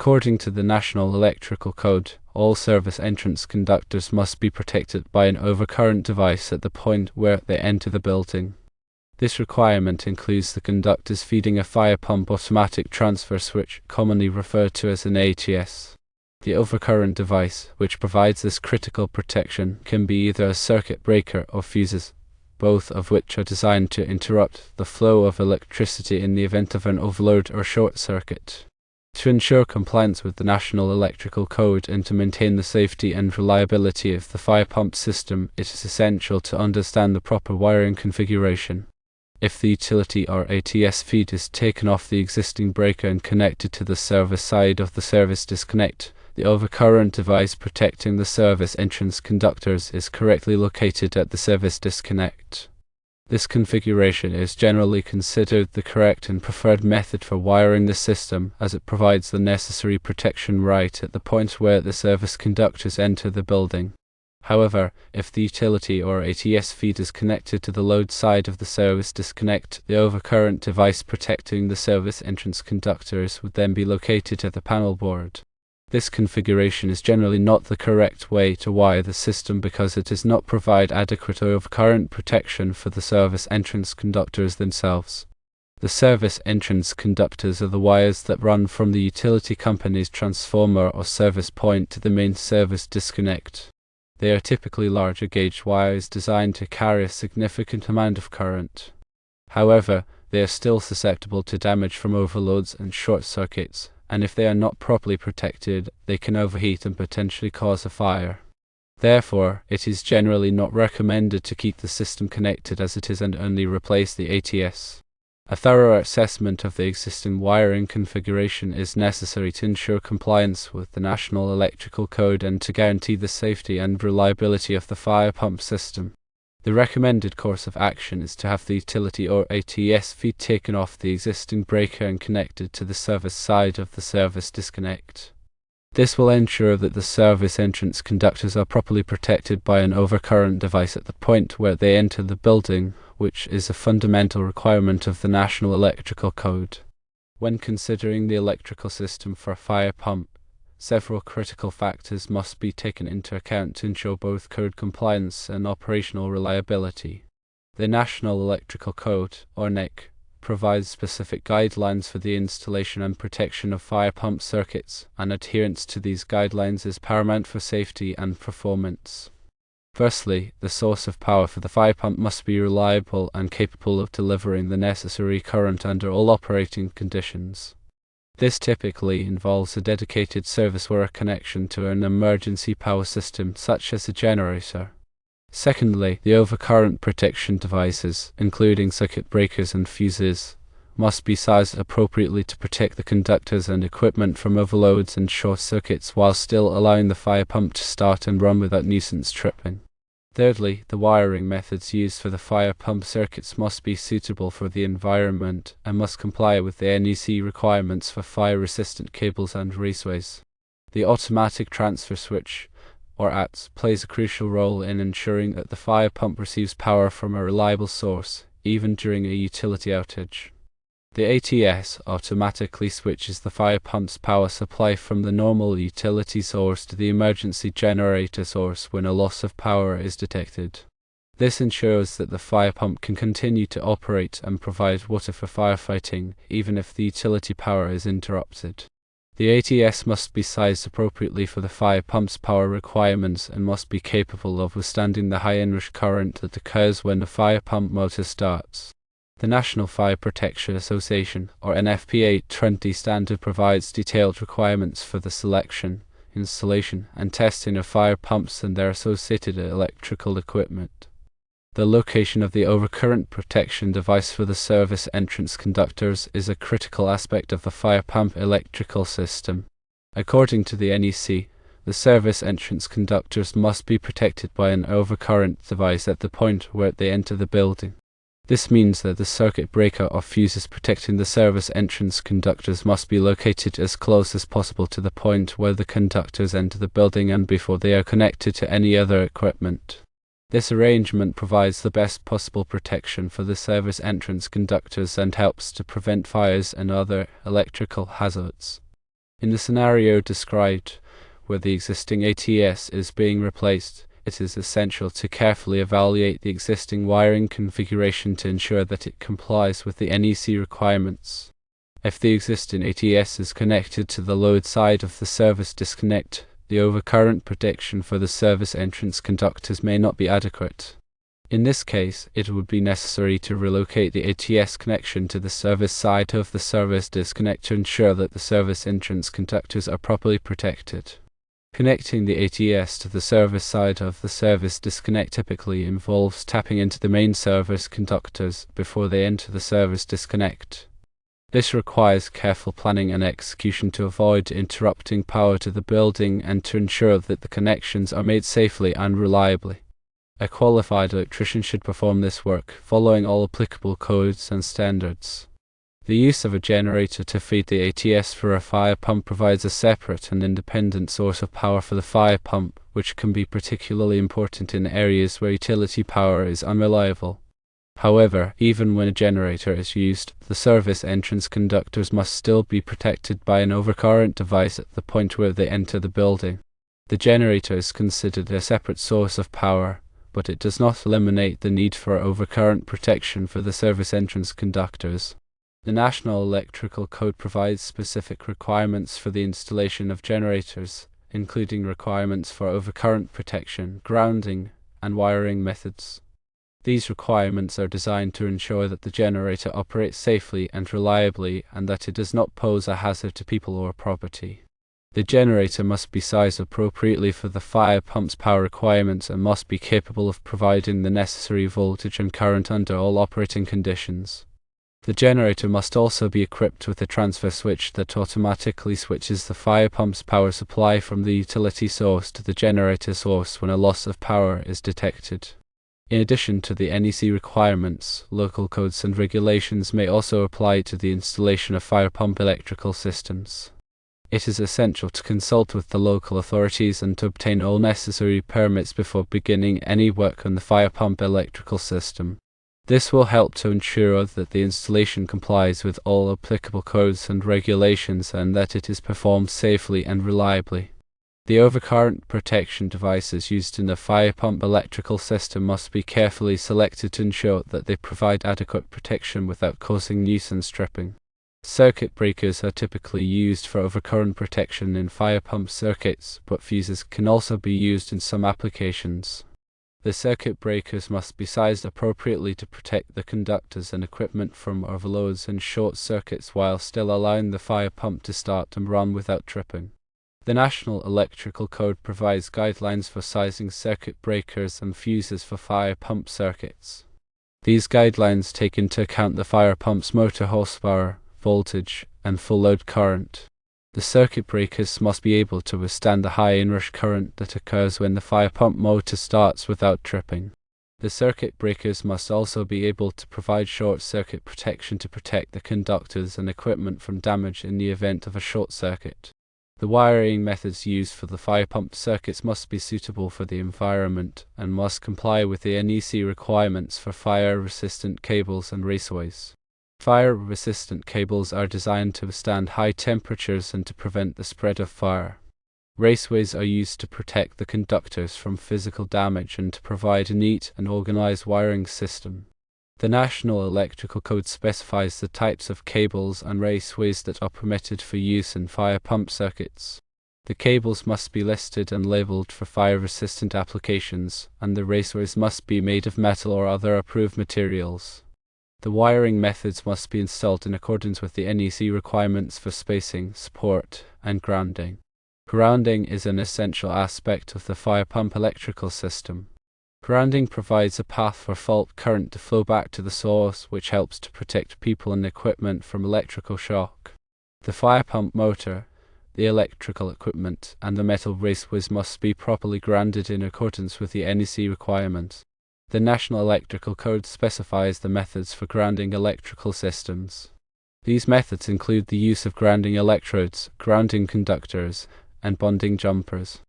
According to the National Electrical Code, all service entrance conductors must be protected by an overcurrent device at the point where they enter the building. This requirement includes the conductors feeding a fire pump automatic transfer switch, commonly referred to as an ATS. The overcurrent device, which provides this critical protection, can be either a circuit breaker or fuses, both of which are designed to interrupt the flow of electricity in the event of an overload or short circuit. To ensure compliance with the National Electrical Code and to maintain the safety and reliability of the fire pump system, it is essential to understand the proper wiring configuration. If the utility or ATS feed is taken off the existing breaker and connected to the service side of the service disconnect, the overcurrent device protecting the service entrance conductors is correctly located at the service disconnect. This configuration is generally considered the correct and preferred method for wiring the system, as it provides the necessary protection right at the point where the service conductors enter the building. However, if the utility or ATS feed is connected to the load side of the service disconnect, the overcurrent device protecting the service entrance conductors would then be located at the panel board. This configuration is generally not the correct way to wire the system because it does not provide adequate overcurrent protection for the service entrance conductors themselves. The service entrance conductors are the wires that run from the utility company's transformer or service point to the main service disconnect. They are typically larger gauge wires designed to carry a significant amount of current. However, they are still susceptible to damage from overloads and short circuits, and if they are not properly protected, they can overheat and potentially cause a fire. Therefore, it is generally not recommended to keep the system connected as it is and only replace the ATS. A thorough assessment of the existing wiring configuration is necessary to ensure compliance with the National Electrical Code and to guarantee the safety and reliability of the fire pump system. The recommended course of action is to have the utility or ATS feed taken off the existing breaker and connected to the service side of the service disconnect. This will ensure that the service entrance conductors are properly protected by an overcurrent device at the point where they enter the building, which is a fundamental requirement of the National Electrical Code. When considering the electrical system for a fire pump, several critical factors must be taken into account to ensure both code compliance and operational reliability. The National Electrical Code, or NEC, provides specific guidelines for the installation and protection of fire pump circuits, and adherence to these guidelines is paramount for safety and performance. Firstly, the source of power for the fire pump must be reliable and capable of delivering the necessary current under all operating conditions. This typically involves a dedicated service wire connection to an emergency power system such as a generator. Secondly, the overcurrent protection devices, including circuit breakers and fuses, must be sized appropriately to protect the conductors and equipment from overloads and short circuits while still allowing the fire pump to start and run without nuisance tripping. Thirdly, the wiring methods used for the fire pump circuits must be suitable for the environment and must comply with the NEC requirements for fire-resistant cables and raceways. The automatic transfer switch, or ATS, plays a crucial role in ensuring that the fire pump receives power from a reliable source, even during a utility outage. The ATS automatically switches the fire pump's power supply from the normal utility source to the emergency generator source when a loss of power is detected. This ensures that the fire pump can continue to operate and provide water for firefighting, even if the utility power is interrupted. The ATS must be sized appropriately for the fire pump's power requirements and must be capable of withstanding the high inrush current that occurs when the fire pump motor starts. The National Fire Protection Association, or NFPA 20 standard provides detailed requirements for the selection, installation, and testing of fire pumps and their associated electrical equipment. The location of the overcurrent protection device for the service entrance conductors is a critical aspect of the fire pump electrical system. According to the NEC, the service entrance conductors must be protected by an overcurrent device at the point where they enter the building. This means that the circuit breaker or fuses protecting the service entrance conductors must be located as close as possible to the point where the conductors enter the building and before they are connected to any other equipment. This arrangement provides the best possible protection for the service entrance conductors and helps to prevent fires and other electrical hazards. In the scenario described, where the existing ATS is being replaced, it is essential to carefully evaluate the existing wiring configuration to ensure that it complies with the NEC requirements. If the existing ATS is connected to the load side of the service disconnect, the overcurrent protection for the service entrance conductors may not be adequate. In this case, it would be necessary to relocate the ATS connection to the service side of the service disconnect to ensure that the service entrance conductors are properly protected. Connecting the ATS to the service side of the service disconnect typically involves tapping into the main service conductors before they enter the service disconnect. This requires careful planning and execution to avoid interrupting power to the building and to ensure that the connections are made safely and reliably. A qualified electrician should perform this work, following all applicable codes and standards. The use of a generator to feed the ATS for a fire pump provides a separate and independent source of power for the fire pump, which can be particularly important in areas where utility power is unreliable. However, even when a generator is used, the service entrance conductors must still be protected by an overcurrent device at the point where they enter the building. The generator is considered a separate source of power, but it does not eliminate the need for overcurrent protection for the service entrance conductors. The National Electrical Code provides specific requirements for the installation of generators, including requirements for overcurrent protection, grounding, and wiring methods. These requirements are designed to ensure that the generator operates safely and reliably and that it does not pose a hazard to people or property. The generator must be sized appropriately for the fire pump's power requirements and must be capable of providing the necessary voltage and current under all operating conditions. The generator must also be equipped with a transfer switch that automatically switches the fire pump's power supply from the utility source to the generator source when a loss of power is detected. In addition to the NEC requirements, local codes and regulations may also apply to the installation of fire pump electrical systems. It is essential to consult with the local authorities and to obtain all necessary permits before beginning any work on the fire pump electrical system. This will help to ensure that the installation complies with all applicable codes and regulations and that it is performed safely and reliably. The overcurrent protection devices used in the fire pump electrical system must be carefully selected to ensure that they provide adequate protection without causing nuisance tripping. Circuit breakers are typically used for overcurrent protection in fire pump circuits, but fuses can also be used in some applications. The circuit breakers must be sized appropriately to protect the conductors and equipment from overloads and short circuits while still allowing the fire pump to start and run without tripping. The National Electrical Code provides guidelines for sizing circuit breakers and fuses for fire pump circuits. These guidelines take into account the fire pump's motor horsepower, voltage, and full load current. The circuit breakers must be able to withstand the high inrush current that occurs when the fire pump motor starts without tripping. The circuit breakers must also be able to provide short circuit protection to protect the conductors and equipment from damage in the event of a short circuit. The wiring methods used for the fire pump circuits must be suitable for the environment and must comply with the NEC requirements for fire-resistant cables and raceways. Fire-resistant cables are designed to withstand high temperatures and to prevent the spread of fire. Raceways are used to protect the conductors from physical damage and to provide a neat and organized wiring system. The National Electrical Code specifies the types of cables and raceways that are permitted for use in fire pump circuits. The cables must be listed and labeled for fire-resistant applications, and the raceways must be made of metal or other approved materials. The wiring methods must be installed in accordance with the NEC requirements for spacing, support, and grounding. Grounding is an essential aspect of the fire pump electrical system. Grounding provides a path for fault current to flow back to the source, which helps to protect people and equipment from electrical shock. The fire pump motor, the electrical equipment, and the metal raceways must be properly grounded in accordance with the NEC requirements. The National Electrical Code specifies the methods for grounding electrical systems. These methods include the use of grounding electrodes, grounding conductors, and bonding jumpers.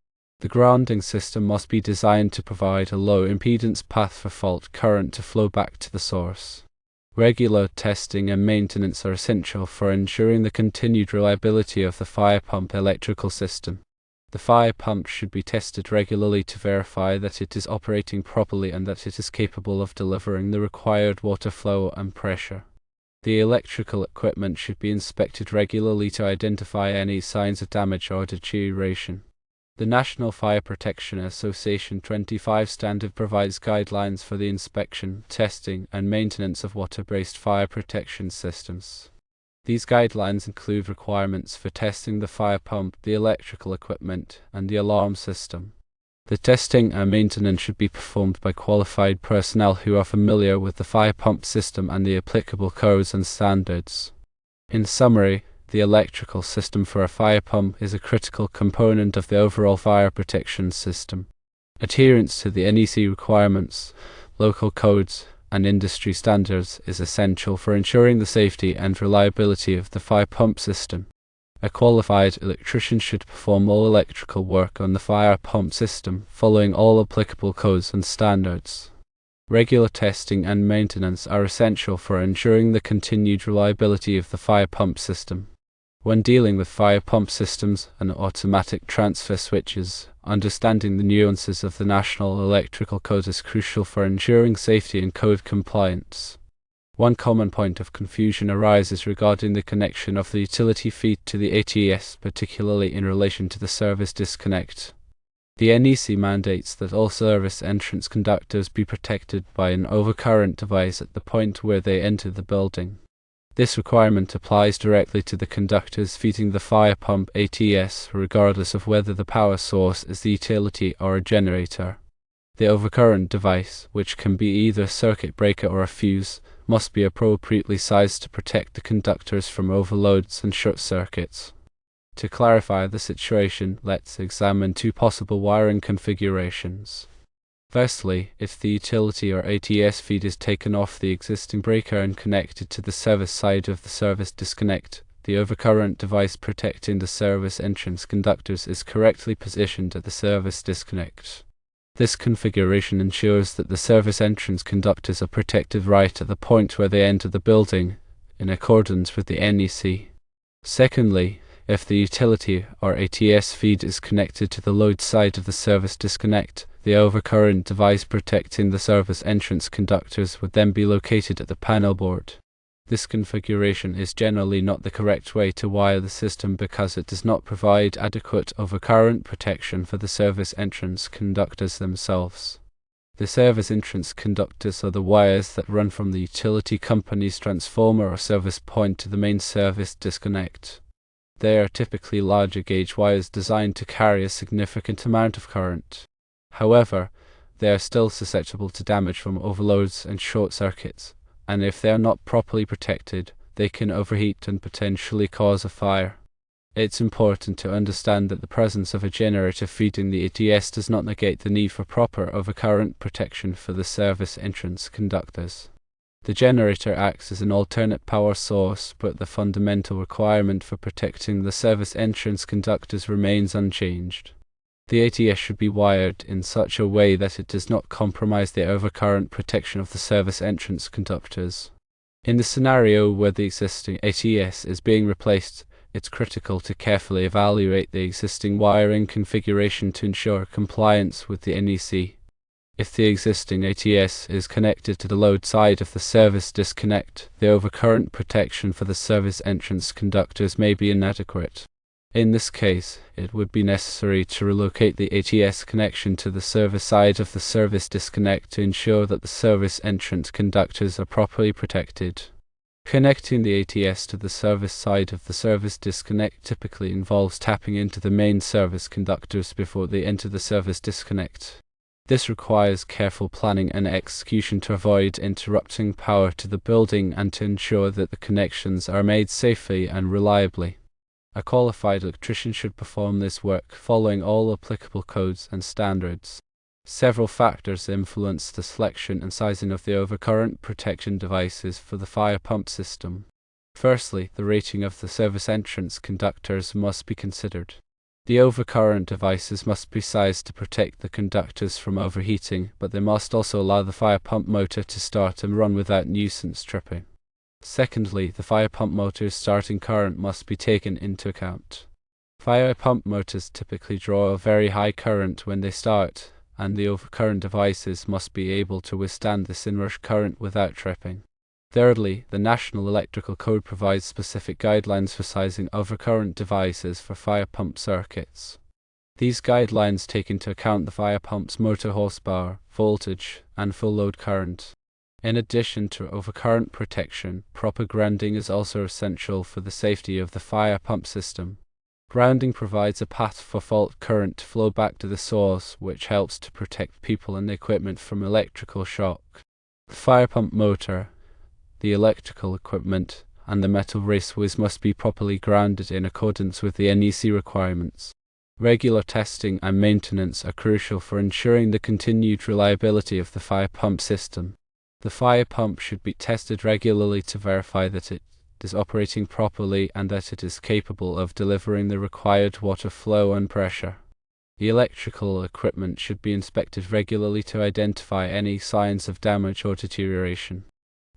The grounding system must be designed to provide a low impedance path for fault current to flow back to the source. Regular testing and maintenance are essential for ensuring the continued reliability of the fire pump electrical system. The fire pump should be tested regularly to verify that it is operating properly and that it is capable of delivering the required water flow and pressure. The electrical equipment should be inspected regularly to identify any signs of damage or deterioration. The National Fire Protection Association 25 standard provides guidelines for the inspection, testing, and maintenance of water-based fire protection systems. These guidelines include requirements for testing the fire pump, the electrical equipment, and the alarm system. The testing and maintenance should be performed by qualified personnel who are familiar with the fire pump system and the applicable codes and standards. In summary, the electrical system for a fire pump is a critical component of the overall fire protection system. Adherence to the NEC requirements, local codes, and industry standards is essential for ensuring the safety and reliability of the fire pump system. A qualified electrician should perform all electrical work on the fire pump system, following all applicable codes and standards. Regular testing and maintenance are essential for ensuring the continued reliability of the fire pump system. When dealing with fire pump systems and automatic transfer switches, understanding the nuances of the National Electrical Code is crucial for ensuring safety and code compliance. One common point of confusion arises regarding the connection of the utility feed to the ATS, particularly in relation to the service disconnect. The NEC mandates that all service entrance conductors be protected by an overcurrent device at the point where they enter the building. This requirement applies directly to the conductors feeding the fire pump ATS, regardless of whether the power source is the utility or a generator. The overcurrent device, which can be either a circuit breaker or a fuse, must be appropriately sized to protect the conductors from overloads and short circuits. To clarify the situation, let's examine two possible wiring configurations. Firstly, if the utility or ATS feed is taken off the existing breaker and connected to the service side of the service disconnect, the overcurrent device protecting the service entrance conductors is correctly positioned at the service disconnect. This configuration ensures that the service entrance conductors are protected right at the point where they enter the building, in accordance with the NEC. Secondly, if the utility or ATS feed is connected to the load side of the service disconnect, the overcurrent device protecting the service entrance conductors would then be located at the panel board. This configuration is generally not the correct way to wire the system because it does not provide adequate overcurrent protection for the service entrance conductors themselves. The service entrance conductors are the wires that run from the utility company's transformer or service point to the main service disconnect. They are typically larger gauge wires designed to carry a significant amount of current. However, they are still susceptible to damage from overloads and short circuits, and if they are not properly protected, they can overheat and potentially cause a fire. It's important to understand that the presence of a generator feeding the ATS does not negate the need for proper overcurrent protection for the service entrance conductors. The generator acts as an alternate power source, but the fundamental requirement for protecting the service entrance conductors remains unchanged. The ATS should be wired in such a way that it does not compromise the overcurrent protection of the service entrance conductors. In the scenario where the existing ATS is being replaced, it's critical to carefully evaluate the existing wiring configuration to ensure compliance with the NEC. If the existing ATS is connected to the load side of the service disconnect, the overcurrent protection for the service entrance conductors may be inadequate. In this case, it would be necessary to relocate the ATS connection to the service side of the service disconnect to ensure that the service entrance conductors are properly protected. Connecting the ATS to the service side of the service disconnect typically involves tapping into the main service conductors before they enter the service disconnect. This requires careful planning and execution to avoid interrupting power to the building and to ensure that the connections are made safely and reliably. A qualified electrician should perform this work following all applicable codes and standards. Several factors influence the selection and sizing of the overcurrent protection devices for the fire pump system. Firstly, the rating of the service entrance conductors must be considered. The overcurrent devices must be sized to protect the conductors from overheating, but they must also allow the fire pump motor to start and run without nuisance tripping. Secondly, the fire pump motor's starting current must be taken into account. Fire pump motors typically draw a very high current when they start, and the overcurrent devices must be able to withstand this inrush current without tripping. Thirdly, the National Electrical Code provides specific guidelines for sizing overcurrent devices for fire pump circuits. These guidelines take into account the fire pump's motor horsepower, voltage, and full load current. In addition to overcurrent protection, proper grounding is also essential for the safety of the fire pump system. Grounding provides a path for fault current to flow back to the source, which helps to protect people and equipment from electrical shock. The fire pump motor, the electrical equipment, and the metal raceways must be properly grounded in accordance with the NEC requirements. Regular testing and maintenance are crucial for ensuring the continued reliability of the fire pump system. The fire pump should be tested regularly to verify that it is operating properly and that it is capable of delivering the required water flow and pressure. The electrical equipment should be inspected regularly to identify any signs of damage or deterioration.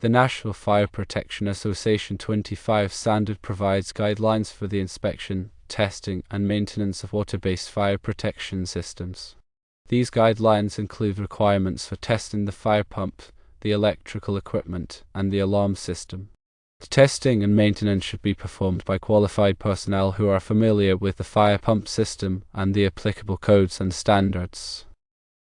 The National Fire Protection Association 25 standard provides guidelines for the inspection, testing, and maintenance of water-based fire protection systems. These guidelines include requirements for testing the fire pump, the electrical equipment, and the alarm system. The testing and maintenance should be performed by qualified personnel who are familiar with the fire pump system and the applicable codes and standards.